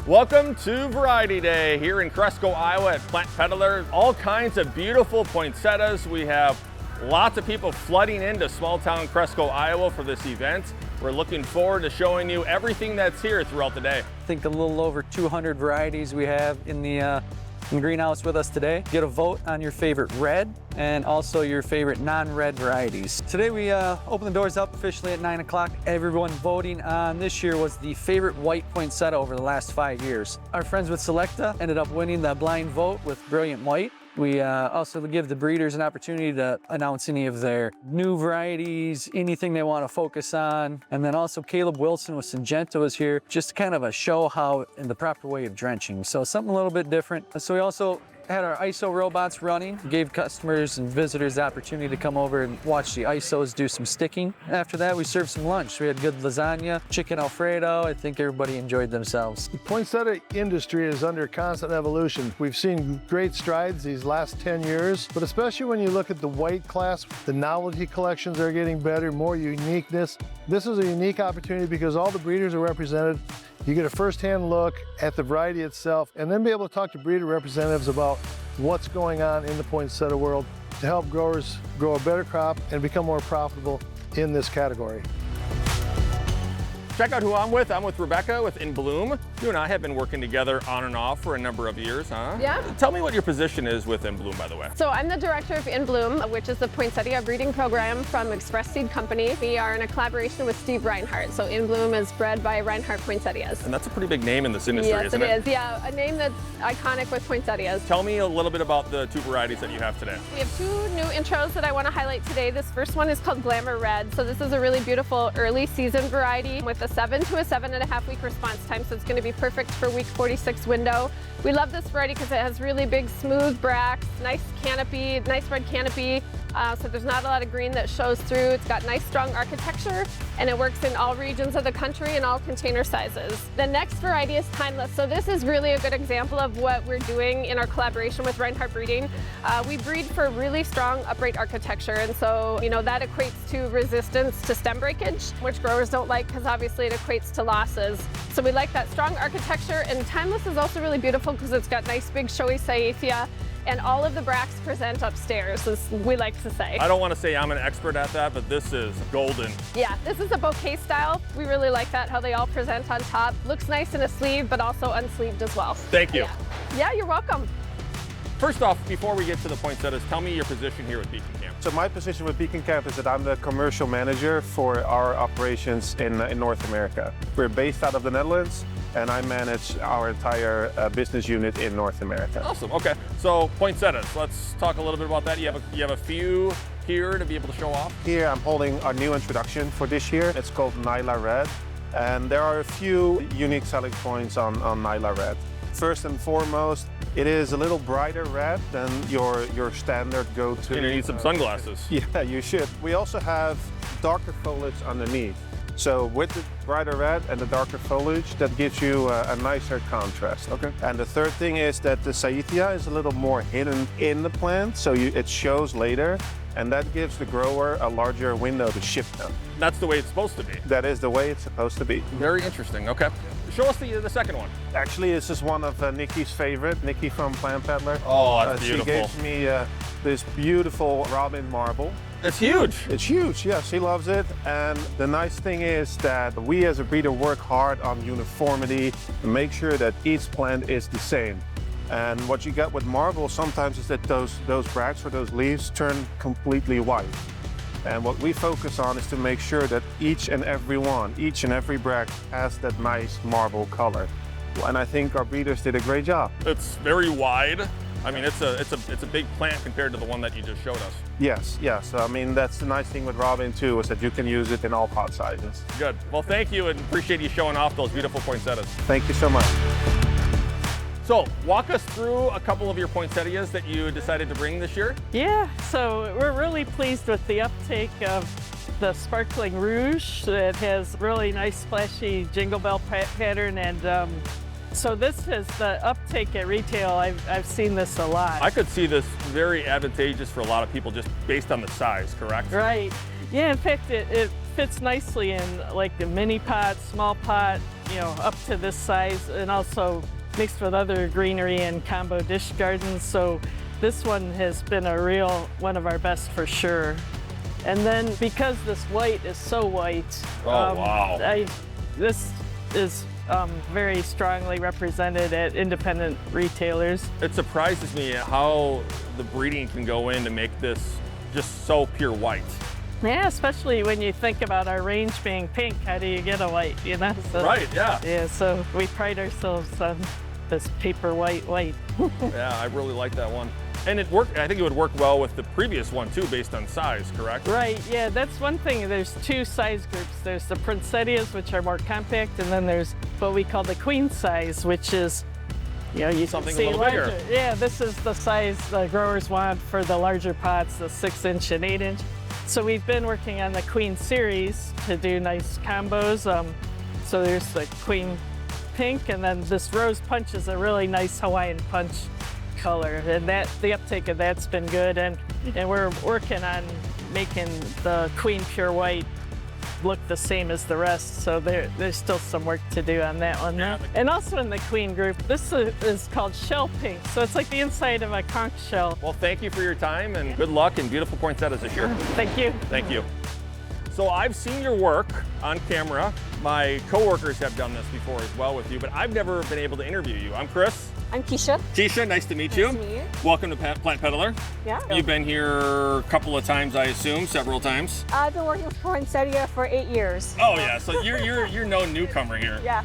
Welcome to Variety Day here in Cresco, Iowa at Plantpeddler. All kinds of beautiful poinsettias. We have lots of people flooding into small town Cresco, Iowa for this event. We're looking forward to showing you everything that's here throughout the day. I think a little over 200 varieties we have in the greenhouse with us today. Get a vote on your favorite red and also your favorite non-red varieties. Today we open the doors up officially at 9 o'clock. Everyone voting on this year was the favorite white poinsettia over the last 5 years. Our friends with Selecta ended up winning the blind vote with Brilliant White. We also give the breeders an opportunity to announce any of their new varieties, anything they want to focus on. And then also Caleb Wilson with Syngenta is here, just kind of a show how in the proper way of drenching. So something a little bit different. So we also had our ISO robots running, gave customers and visitors the opportunity to come over and watch the ISOs do some sticking. After that, we served some lunch. We had good lasagna, chicken Alfredo. I think everybody enjoyed themselves. The poinsettia industry is under constant evolution. We've seen great strides these last 10 years, but especially when you look at the white class, the novelty collections are getting better, more uniqueness. This is a unique opportunity because all the breeders are represented. You get a first-hand look at the variety itself and then be able to talk to breeder representatives about what's going on in the poinsettia world to help growers grow a better crop and become more profitable in this category. Check out who I'm with. I'm with Rebecca with InBloom. You and I have been working together on and off for a number of years, huh? Yeah. Tell me what your position is with InBloom, by the way. So I'm the director of InBloom, which is the poinsettia breeding program from Express Seed Company. We are in a collaboration with Steve Reinhardt. So InBloom is bred by Reinhardt Poinsettias. And that's a pretty big name in this industry, isn't it? Yes, it is. Yeah, a name that's iconic with poinsettias. Tell me a little bit about the two varieties that you have today. We have two new intros that I want to highlight today. This first one is called Glamour Red. So this is a really beautiful early season variety with a 7 to a 7.5 week response time. So it's going to be perfect for week 46 window. We love this variety because it has really big smooth bracts, nice canopy, nice red canopy. So there's not a lot of green that shows through. It's got nice strong architecture and it works in all regions of the country and all container sizes. The next variety is Timeless. So this is really a good example of what we're doing in our collaboration with Reinhardt Breeding. We breed for really strong upright architecture, and so that equates to resistance to stem breakage, which growers don't like because obviously it equates to losses. So we like that strong architecture, and Timeless is also really beautiful because it's got nice big showy sciathia. And all of the bracts present upstairs, as we like to say. I don't want to say I'm an expert at that, but this is golden. Yeah, this is a bouquet style. We really like that, how they all present on top. Looks nice in a sleeve, but also unsleeved as well. Thank you. Yeah, you're welcome. First off, before we get to the poinsettias, tell me your position here with Beekenkamp. So my position with Beekenkamp is that I'm the commercial manager for our operations in North America. We're based out of the Netherlands, and I manage our entire business unit in North America. Awesome. Okay. So poinsettias. Let's talk a little bit about that. You have a few here to be able to show off. Here I'm holding our new introduction for this year. It's called Nyla Red, and there are a few unique selling points on Nyla Red. First and foremost, it is a little brighter red than your standard go-to. You're gonna need some sunglasses. Yeah, you should. We also have darker foliage underneath. So with the brighter red and the darker foliage, that gives you a nicer contrast. Okay. And the third thing is that the sciathia is a little more hidden in the plant, so it shows later, and that gives the grower a larger window to shift them. That's the way it's supposed to be. That is the way it's supposed to be. Very interesting. Okay. Show us the second one. Actually, this is one of Nikki's favorite, Nikki from Plantpeddler. Oh, that's beautiful. She gave me this beautiful robin marble. It's huge. It's huge, yeah, she loves it. And the nice thing is that we as a breeder work hard on uniformity to make sure that each plant is the same. And what you get with marble sometimes is that those bracts or those leaves turn completely white. And what we focus on is to make sure that each and every bract has that nice marble color. And I think our breeders did a great job. It's very wide. I mean, it's a big plant compared to the one that you just showed us. Yes. I mean, that's the nice thing with robin too, is that you can use it in all pot sizes. Good. Well, thank you, and appreciate you showing off those beautiful poinsettias. Thank you so much. So, walk us through a couple of your poinsettias that you decided to bring this year. Yeah, so we're really pleased with the uptake of the Sparkling Rouge. It has really nice splashy jingle bell pattern and So this is the uptake at retail. I've seen this a lot. I could see this very advantageous for a lot of people just based on the size, correct? Right. Yeah, in fact, it fits nicely in like the mini pot, small pot, you know, up to this size, and also mixed with other greenery and combo dish gardens. So this one has been a real one of our best for sure. And then because this white is so white, wow. This is very strongly represented at independent retailers. It surprises me how the breeding can go in to make this just so pure white. Yeah, especially when you think about our range being pink, how do you get a white, you know? So, Right, yeah. Yeah, so we pride ourselves on this paper white. Yeah, I really like that one. And it worked, I think it would work well with the previous one too, based on size, correct? Right, yeah, that's one thing. There's two size groups. There's the Poinsettias, which are more compact, and then there's what we call the queen size, which is, you know, you Something can see a little larger. bigger. Yeah, this is the size the growers want for the larger pots, the 6-inch and 8-inch. So we've been working on the Queen series to do nice combos. So there's the Queen pink, and then this rose punch is a really nice Hawaiian punch color, and the uptake of that's been good. And we're working on making the Queen pure white look the same as the rest. So there's still some work to do on that one. Yeah. And also in the Queen group, this is called shell pink. So it's like the inside of a conch shell. Well, thank you for your time and good luck and beautiful poinsettias this year. Thank you. Thank you. So I've seen your work on camera. My coworkers have done this before as well with you, but I've never been able to interview you. I'm Chris. I'm Keisha. Keisha, nice to meet you. Nice to meet you. Welcome to Plantpeddler. Yeah. You've been here a couple of times, I assume, several times. I've been working with Poinsettia for 8 years. Oh yeah, so you're no newcomer here. Yeah.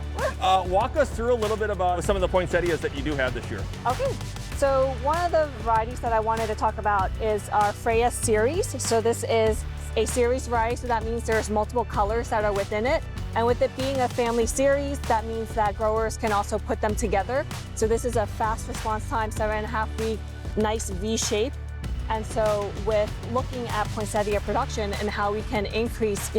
Walk us through a little bit about some of the poinsettias that you do have this year. Okay. So one of the varieties that I wanted to talk about is our Freya series. So this is a series variety, so that means there's multiple colors that are within it. And with it being a family series, that means that growers can also put them together. So this is a fast response time, 7.5 week, nice V shape. And so with looking at poinsettia production and how we can increase,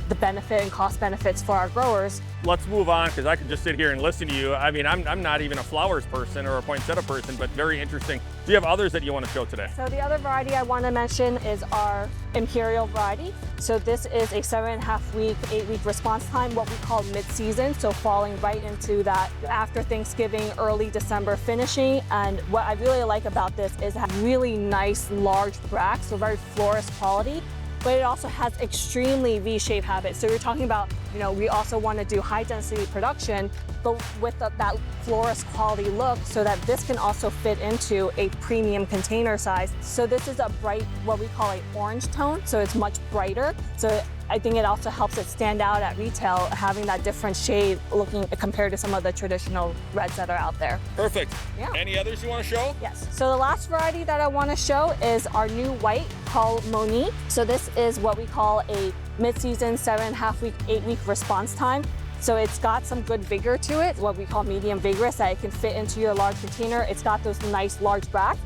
the benefit and cost benefits for our growers. Let's move on, because I could just sit here and listen to you. I mean, I'm not even a flowers person or a poinsettia person, but very interesting. Do you have others that you want to show today? So the other variety I want to mention is our Imperial variety. So this is a 7.5 week, 8 week response time, what we call mid-season. So falling right into that after Thanksgiving, early December finishing. And what I really like about this is it has really nice large bracts, so very florist quality. But it also has extremely V-shaped habits. So you're talking about, we also want to do high density production, but with that florist quality look, so that this can also fit into a premium container size. So this is a bright, what we call a orange tone. So it's much brighter. So I think it also helps it stand out at retail, having that different shade looking compared to some of the traditional reds that are out there. Perfect. Yeah. Any others you want to show? Yes. So the last variety that I want to show is our new white called Moni. So this is what we call a mid-season 7.5 week, 8 week response time. So it's got some good vigor to it, what we call medium vigorous, that it can fit into your large container. It's got those nice large bracts.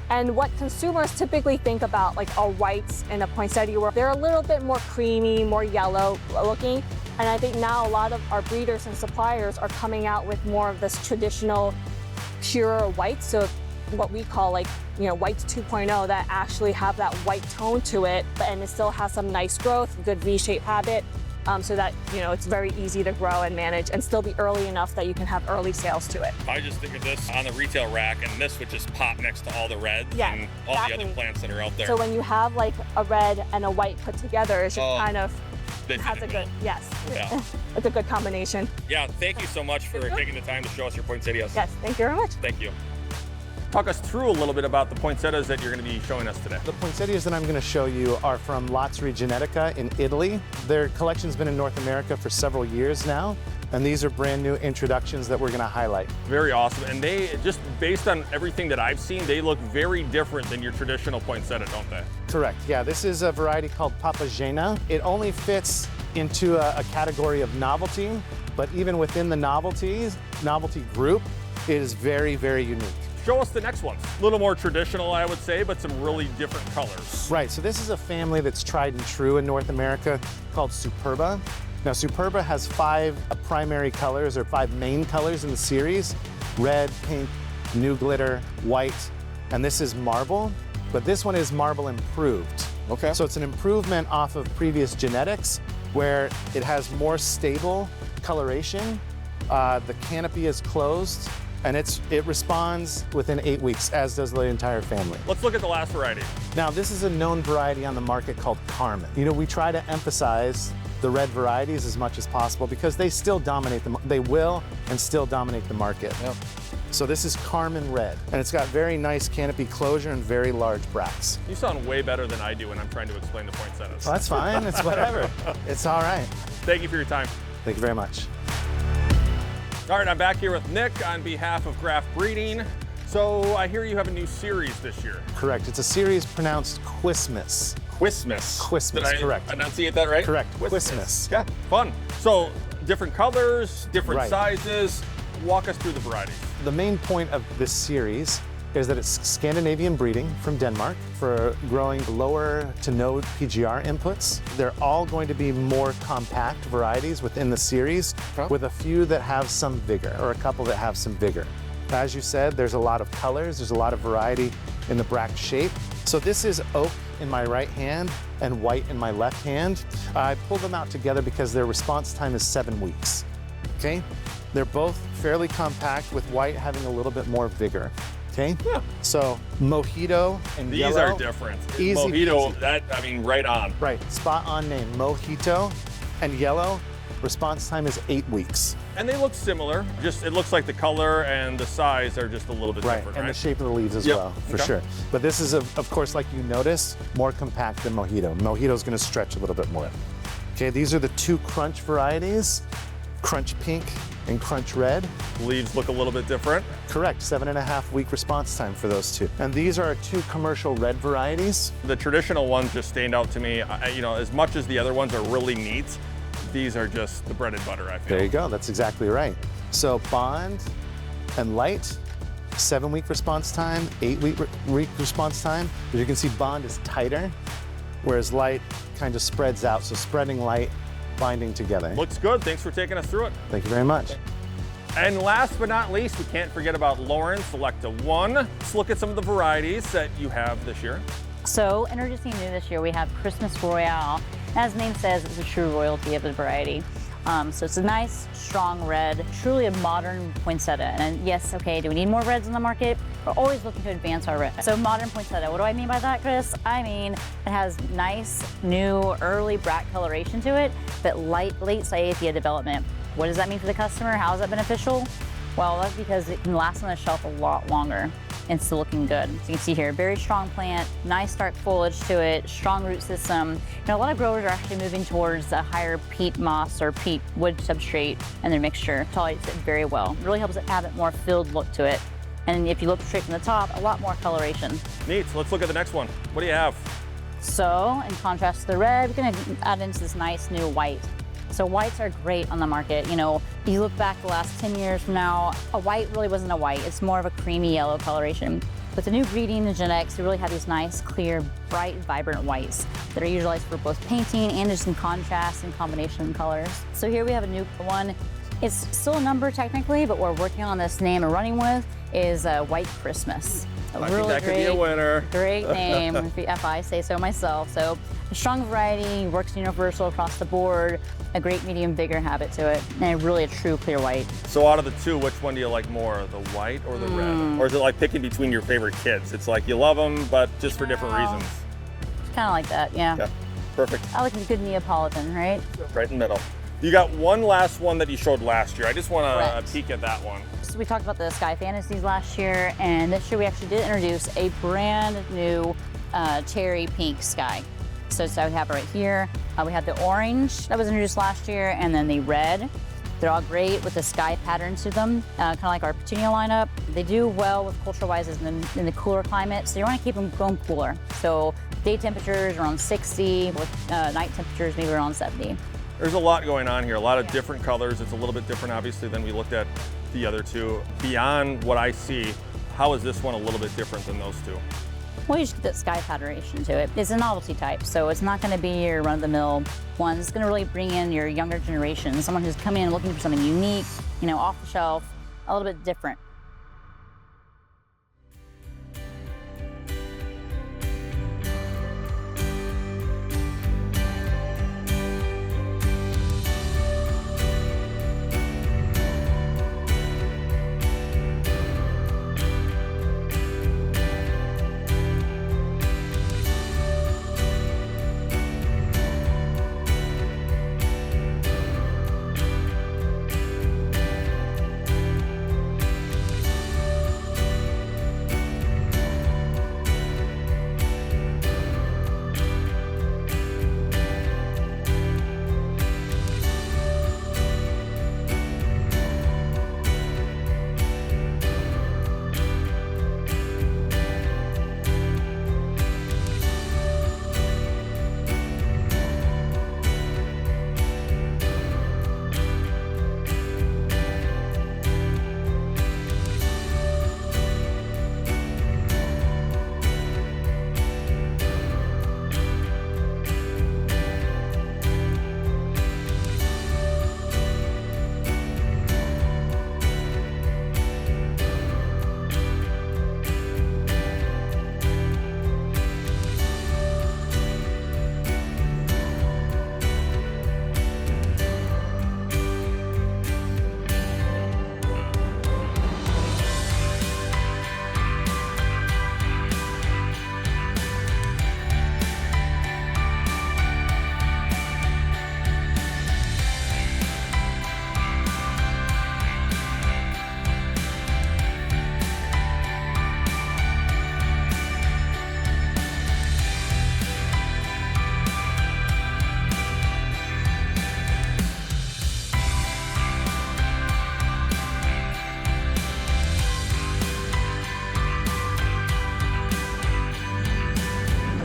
And what consumers typically think about, like our whites in a poinsettia, they're a little bit more creamy, more yellow looking. And I think now a lot of our breeders and suppliers are coming out with more of this traditional pure white. So what we call whites 2.0 that actually have that white tone to it, and it still has some nice growth, good V-shaped habit. So that, it's very easy to grow and manage and still be early enough that you can have early sales to it. I just think of this on the retail rack, and this would just pop next to all the reds Yeah, and all exactly. the other plants that are out there. So when you have like a red and a white put together, it just kind of They has fit a in good, well. yes. Yeah. It's a good combination. Yeah, thank you so much for taking the time to show us your poinsettias. Yes, thank you very much. Thank you. Talk us through a little bit about the poinsettias that you're going to be showing us today. The poinsettias that I'm going to show you are from Lazzeri Genetica in Italy. Their collection's been in North America for several years now, and these are brand new introductions that we're going to highlight. Very awesome. And they, just based on everything that I've seen, they look very different than your traditional poinsettia, don't they? Correct. Yeah, this is a variety called Papagena. It only fits into a category of novelty, but even within the novelty group, it is very, very unique. Show us the next ones. A little more traditional, I would say, but some really different colors. Right, so this is a family that's tried and true in North America called Superba. Now, Superba has 5 primary colors, or 5 main colors in the series: red, pink, new glitter, white, and this is marble, but this one is marble improved. Okay. So it's an improvement off of previous genetics where it has more stable coloration, the canopy is closed, and it responds within 8 weeks, as does the entire family. Let's look at the last variety. Now, this is a known variety on the market called Carmen. You know, we try to emphasize the red varieties as much as possible because they still dominate they will and still dominate the market. Yep. So this is Carmen Red, and it's got very nice canopy closure and very large bracts. You sound way better than I do when I'm trying to explain the poinsettias. Well, that's fine, it's whatever. It's all right. Thank you for your time. Thank you very much. All right, I'm back here with Nick on behalf of Graff Breeding. So I hear you have a new series this year. Correct, it's a series pronounced Quismas. Quismas. Quismas, Did I correct. enunciate that right? Correct, Quismas. Yeah, fun. So different colors, different Right. sizes. Walk us through the varieties. The main point of this series is that it's Scandinavian breeding from Denmark for growing lower to no PGR inputs. They're all going to be more compact varieties within the series, with a few that have some vigor, or a couple that have some vigor. As you said, there's a lot of colors, there's a lot of variety in the bract shape. So this is oak in my right hand and white in my left hand. I pulled them out together because their response time is 7 weeks, okay? They're both fairly compact, with white having a little bit more vigor, okay? Yeah. So Mojito and These Yellow. are different. Easy Mojito, peasy. that, I mean, right on. Right, spot on name. Mojito and Yellow, response time is 8 weeks. And they look similar, just it looks like the color and the size are just a little bit Right, different, and right? the shape of the leaves as Yep. well, for Okay. sure. But this is, of course, like you noticed, more compact than Mojito. Mojito's gonna stretch a little bit more. Okay, these are the 2 crunch varieties, Crunch Pink and Crunch Red. Leaves look a little bit different. Correct, 7.5 week response time for those 2. And these are our 2 commercial red varieties. The traditional ones just stand out to me. You know, as much as the other ones are really neat, these are just the bread and butter, I feel. There you go, that's exactly right. So Bond and Light, 7 week response time, 8 week response time. As you can see, Bond is tighter, whereas Light kind of spreads out. So spreading light, binding together. Looks good. Thanks for taking us through it. Thank you very much. And last but not least, we can't forget about Lauren, Selecta One. Let's look at some of the varieties that you have this year. So, introducing new this year, we have Christmas Royale. As the name says, it's a true royalty of the variety. So it's a nice, strong red, truly a modern poinsettia. And yes, okay, do we need more reds in the market? We're always looking to advance our red. So modern poinsettia, what do I mean by that, Chris? I mean, it has nice, new, early bract coloration to it, but late cyathea development. What does that mean for the customer? How is that beneficial? Well, that's because it can last on the shelf a lot longer and still looking good. So you can see here, very strong plant, nice dark foliage to it, strong root system. You know, a lot of growers are actually moving towards a higher peat moss or peat wood substrate in their mixture. Tolerates it very well. It really helps it have a more filled look to it. And if you look straight from the top, a lot more coloration. Neat. Let's look at the next one. What do you have? So, in contrast to the red, we're gonna add into this nice new white. So whites are great on the market. You know, you look back the last 10 years from now, a white really wasn't a white. It's more of a creamy yellow coloration. With the new breeding and genetics, we really have these nice, clear, bright, vibrant whites that are utilized for both painting and just in contrast and combination colors. So here we have a new one. It's still a number technically, but we're working on this name and running with is White Christmas. I think that could be a winner. Great name, if I say so myself. So a strong variety, works universal across the board, a great medium vigor habit to it, and really a true clear white. So out of the two, which one do you like more, the white or the red? Or is it like picking between your favorite kids? It's like you love them, but just for different reasons. It's kind of like that, yeah. Yeah, perfect. I like a good Neapolitan, right? Right in the middle. You got one last one that you showed last year. I just want to Correct. peek at that one. So we talked about the Sky Fantasies last year, and this year we actually did introduce a brand new cherry pink sky. So we have it right here. We have the orange that was introduced last year, and then the red. They're all great with the sky patterns to them, kind of like our petunia lineup. They do well with culture-wise in the cooler climate, so you want to keep them going cooler. So day temperatures around 60, with night temperatures maybe around 70. There's a lot going on here, a lot of different colors. It's a little bit different, obviously, than we looked at the other two. Beyond what I see, how is this one a little bit different than those two? Well, you just get that sky patternation to it. It's a novelty type, so it's not going to be your run-of-the-mill one. It's going to really bring in your younger generation, someone who's coming in looking for something unique, you know, off the shelf, a little bit different.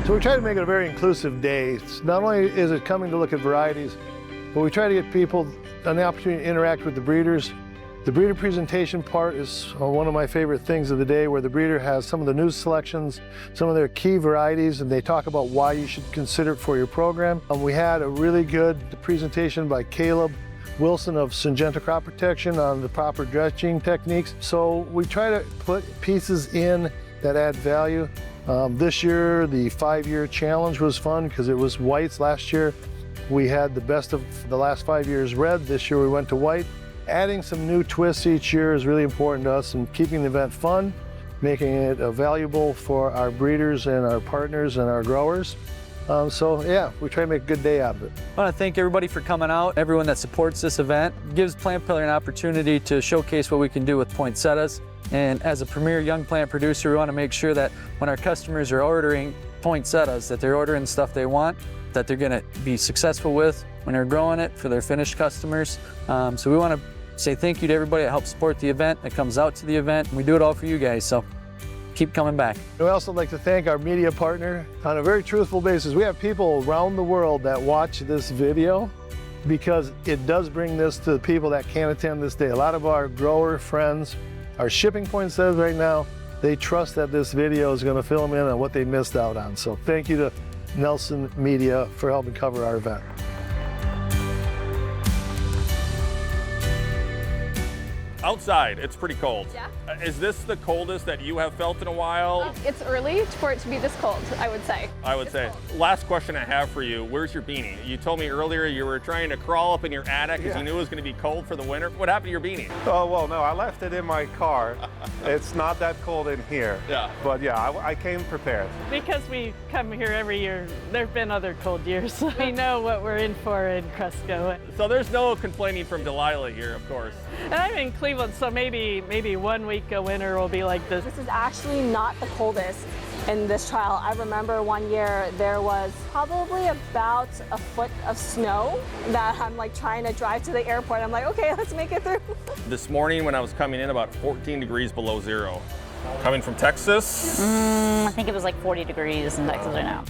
So we try to make it a very inclusive day. Not only is it coming to look at varieties, but we try to get people an opportunity to interact with the breeders. The breeder presentation part is one of my favorite things of the day, where the breeder has some of the new selections, some of their key varieties, and they talk about why you should consider it for your program. We had a really good presentation by Caleb Wilson of Syngenta Crop Protection on the proper dredging techniques. So we try to put pieces in that add value. This year, the 5-year challenge was fun because it was whites. Last year, we had the best of the last 5 years red. This year, we went to white. Adding some new twists each year is really important to us, and keeping the event fun, making it valuable for our breeders and our partners and our growers. So yeah, we try to make a good day out of it. I want to thank everybody for coming out, everyone that supports this event. It gives Plantpeddler an opportunity to showcase what we can do with poinsettias. And as a premier young plant producer, we want to make sure that when our customers are ordering poinsettias, that they're ordering stuff they want, that they're going to be successful with when they're growing it for their finished customers. So we want to say thank you to everybody that helps support the event, that comes out to the event. And we do it all for you guys, so keep coming back. We also like to thank our media partner on a very truthful basis. We have people around the world that watch this video because it does bring this to the people that can't attend this day. A lot of our grower friends are shipping poinsettias right now. They trust that this video is going to fill them in on what they missed out on. So thank you to Nelson Media for helping cover our event. Outside, it's pretty cold. Yeah. Is this the coldest that you have felt in a while? It's early for it to be this cold, I would say. I would say. Last question I have for you, where's your beanie? You told me earlier you were trying to crawl up in your attic because you knew it was going to be cold for the winter. What happened to your beanie? Oh, well, no, I left it in my car. It's not that cold in here. Yeah. But yeah, I came prepared. Because we come here every year, there have been other cold years. We know what we're in for in Cresco. So there's no complaining from Delilah here, of course. And I'm in Cleveland, so maybe 1 week a winter will be like this. This is actually not the coldest in this trial. I remember one year there was probably about a foot of snow that I'm like trying to drive to the airport. I'm like, okay, let's make it through. This morning when I was coming in, about 14 degrees below zero. Coming from Texas? I think it was like 40 degrees in Texas right now.